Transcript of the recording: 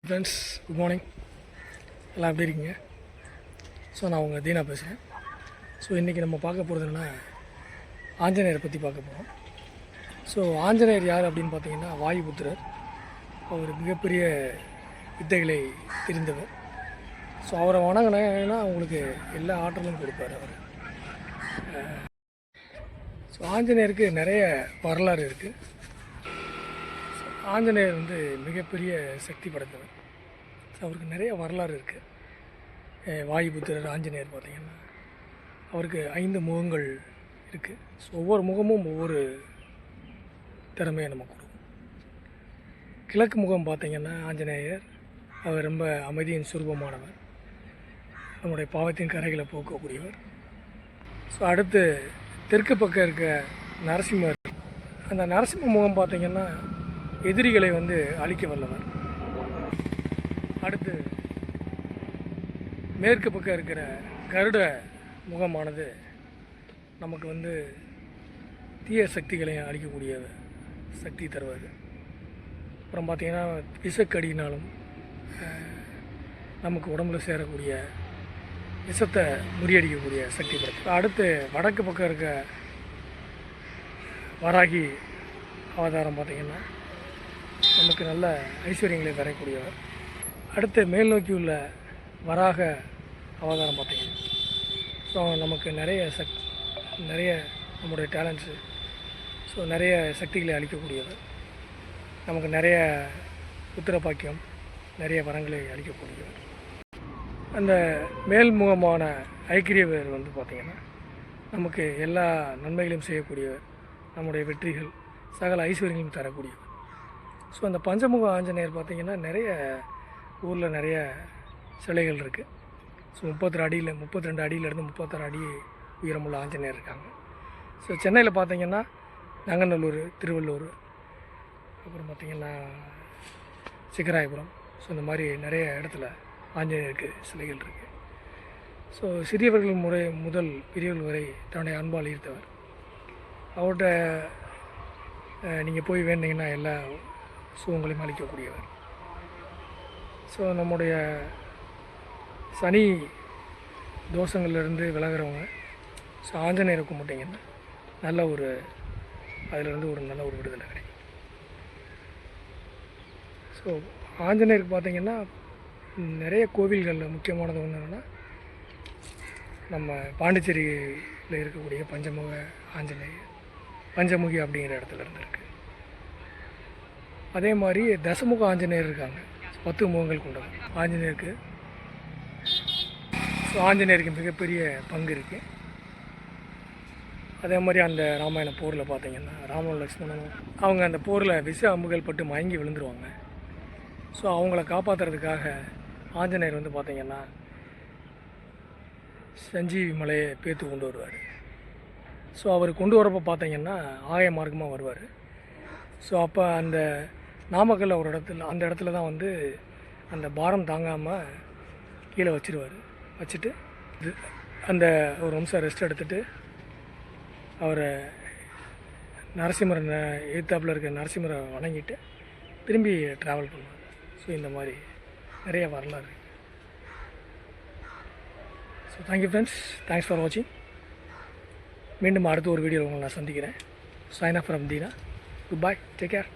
Friends, good morning. எல்லாம் எப்படி இருக்கீங்க? ஸோ நான் உங்கள் தீனா பேசுகிறேன். ஸோ இன்றைக்கி நம்ம பார்க்க போகிறது என்னென்னா ஆஞ்சநேயரை பற்றி பார்க்க போகிறோம். ஸோ ஆஞ்சநேயர் யார் அப்படின்னு பார்த்தீங்கன்னா வாயுபுத்திரர். அவர் மிகப்பெரிய வித்தைகளை தெரிந்தவர். ஸோ அவரை வணங்கினா அவங்களுக்கு எல்லா ஆற்றலும் கொடுப்பார் அவர். ஸோ ஆஞ்சநேயருக்கு நிறைய வரலாறு இருக்குது. ஆஞ்சநேயர் மிகப்பெரிய சக்தி படைத்தவர். அவருக்கு நிறைய வரலாறு இருக்குது. வாயுபுத்திரர் ஆஞ்சநேயர் பார்த்திங்கன்னா அவருக்கு 5 முகங்கள் இருக்குது. ஸோ ஒவ்வொரு முகமும் ஒவ்வொரு திறமையை நம்ம கொடுக்கும். கிழக்கு முகம் பார்த்திங்கன்னா ஆஞ்சநேயர் அவர் ரொம்ப அமைதியின் சுரூபமானவர், நம்முடைய பாவத்தின் கரைகளை போக்கக்கூடியவர். ஸோ அடுத்து தெற்கு பக்கம் இருக்க நரசிம்மர். அந்த நரசிம்ம முகம் பார்த்திங்கன்னா எதிரிகளை அழிக்க வல்லவர். அடுத்து மேற்கு பக்கம் இருக்கிற கருட முகமானது நமக்கு தீய சக்திகளையும் அழிக்கக்கூடிய சக்தி தருவது. அப்புறம் பார்த்திங்கன்னா விஷக்கடினாலும் நமக்கு உடம்புல சேரக்கூடிய விஷத்தை முறியடிக்கக்கூடிய சக்தி படைத்தது. அடுத்து வடக்கு பக்கம் இருக்க வராகி அவதாரம் பார்த்திங்கன்னா நமக்கு நல்ல ஐஸ்வர்யங்களை தரக்கூடியவர். அடுத்து மேல் நோக்கி உள்ள வராக அவதாரம் பார்த்திங்கன்னா ஸோ நமக்கு நிறைய நம்முடைய டேலண்ட்ஸு, ஸோ நிறைய சக்திகளை அளிக்கக்கூடியவர். நமக்கு நிறைய புத்திர பாக்கியம், நிறைய வரங்களை அளிக்கக்கூடியவர். அந்த மேல்முகமான ஐக்கிரியவர் பார்த்திங்கன்னா நமக்கு எல்லா நன்மைகளையும் செய்யக்கூடியவர், நம்முடைய வெற்றிகள் சகல ஐஸ்வர்யங்களையும் தரக்கூடியவர். ஸோ அந்த பஞ்சமுக ஆஞ்சநேயர் பார்த்திங்கன்னா நிறைய ஊரில் நிறைய சிலைகள் இருக்குது. ஸோ 32 அடியிலேருந்து 36 அடி உயரமுள்ள ஆஞ்சநேயர் இருக்காங்க. ஸோ சென்னையில் பார்த்திங்கன்னா நங்கநல்லூர், திருவள்ளூர், அப்புறம் பார்த்திங்கன்னா சிக்கராயபுரம், ஸோ இந்த மாதிரி நிறைய இடத்துல ஆஞ்சநேயருக்கு சிலைகள் இருக்குது. ஸோ சிறியவர்கள் முதல் பெரியவர்கள் வரை தன்னுடைய அன்பால் ஈர்த்தவர். அவர்கிட்ட நீங்கள் போய் வேண்டிங்கன்னா எல்லா சுகங்களையும் அளிக்கக்கூடியவர். ஸோ நம்முடைய சனி தோஷங்கள்லேருந்து விலகிறவங்க ஸோ ஆஞ்சநேயரை கும்பிட்டிங்கன்னா நல்ல அதிலிருந்து நல்ல ஒரு விடுதலை கிடைக்கும். ஸோ ஆஞ்சநேயருக்கு பார்த்திங்கன்னா நிறைய கோவில்களில் முக்கியமானது ஒன்று என்னென்னா நம்ம பாண்டிச்சேரியில் இருக்கக்கூடிய பஞ்சமுக ஆஞ்சநேயர், பஞ்சமுகி அப்படிங்கிற இடத்துல இருந்துருக்கு. அதே மாதிரி தசமுக ஆஞ்சநேயர் இருக்காங்க, 10 முகங்கள் கொண்டவர் ஆஞ்சநேயருக்கு. ஸோ ஆஞ்சநேயருக்கு மிகப்பெரிய பங்கு இருக்குது. அதே மாதிரி அந்த ராமாயண போரில் பார்த்திங்கன்னா ராமனும் லக்ஷ்மணனும் அவங்க அந்த போரில் விஷ அம்புகள் பட்டு மயங்கி விழுந்துருவாங்க. ஸோ அவங்கள காப்பாற்றுறதுக்காக ஆஞ்சநேயர் பார்த்திங்கன்னா சஞ்சீவி மலையை பேத்து கொண்டு வருவார். ஸோ அவர் கொண்டு வரப்போ பார்த்திங்கன்னா ஆய மார்க்கமாக வருவார். ஸோ அப்போ அந்த நாமக்கல்ல ஒரு அந்த இடத்துல தான் அந்த பாரம் தாங்காமல் கீழே வச்சுட்டு அந்த ஒரு நிமிஷம் ரெஸ்ட் எடுத்துகிட்டு அவரை நரசிம்மரை எதிர்த்தாப்பில் இருக்க நரசிம்மரை வணங்கிட்டு திரும்பி ட்ராவல் பண்ணுவார். ஸோ இந்த மாதிரி நிறைய வரலாறு இருக்குது. So thank you friends, thanks for வாட்சிங். மீண்டும் அடுத்த ஒரு வீடியோவில் உங்களை நான் சந்திக்கிறேன். Sign off from Deena. Good bye, take care.